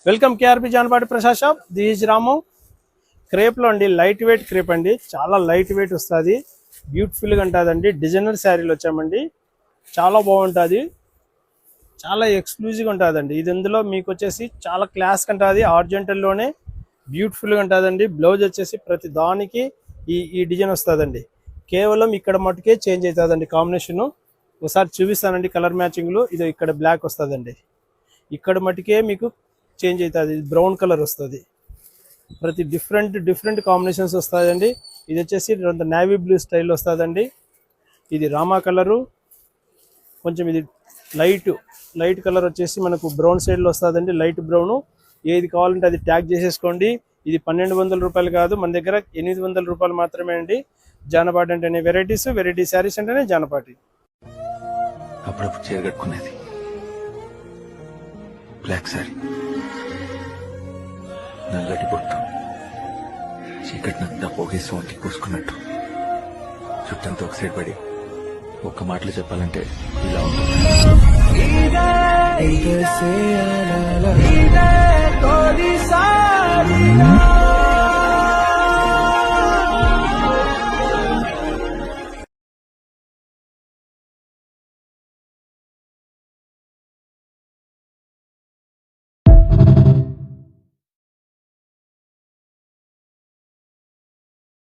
Welcome KRP Janapati Prasad shop. This Ramu. Crepe లో అండి, light weight crepe అండి, చాలా లైట్ వెయిట్ వస్తుంది, బ్యూటిఫుల్ గా ఉంటుందండి. డిజైనర్ శారీలు వచ్చామండి, చాలా బాగుంటుంది, చాలా ఎక్స్క్లూజివ్ గా ఉంటుందండి. ఇది ఇందులో మీకు వచ్చేసి చాలా క్లాస్ ఉంటుంది, ఆర్జెంటల్ లోనే బ్యూటిఫుల్ గా ఉంటుందండి. బ్లౌజ్ వచ్చేసి ప్రతి దానికి ఈ డిజైన్ వస్తుందండి. కేవలం ఇక్కడ మటుకే చేంజ్ అవుతుందండి కాంబినేషన్. ఒకసారి చూపిస్తానండి కలర్ మ్యాచింగ్లు. ఇది ఇక్కడ బ్లాక్ వస్తుందండి, ఇక్కడ మటుకే మీకు చేంజ్ అవుతుంది, బ్రౌన్ కలర్ వస్తుంది. ప్రతి డిఫరెంట్ కాంబినేషన్స్ వస్తాయండి. ఇది వచ్చేసి నేవీ బ్లూ స్టైల్ వస్తుందండి. ఇది రామా కలరు, కొంచెం ఇది లైట్ కలర్ వచ్చేసి మనకు బ్రౌన్ సైడ్లో వస్తుందండి, లైట్ బ్రౌన్. ఏది కావాలంటే అది ట్యాగ్ చేసేసుకోండి. ఇది 1200 రూపాయలు కాదు, మన దగ్గర 800 రూపాయలు మాత్రమే అండి. జానపాటి అంటేనే వెరైటీ శారీస్ అంటేనే జానపాటి. అప్పుడప్పుడు చీర కట్టుకునేది బ్లాక్ శారీ, నల్లటి బొట్టు, చీకటినంతా పోగేసి వంటి పూసుకున్నట్టు, చుట్టంతా ఒక సైడ్ పడి ఒక్క మాటలు చెప్పాలంటే ఇలా ఉంటుంది.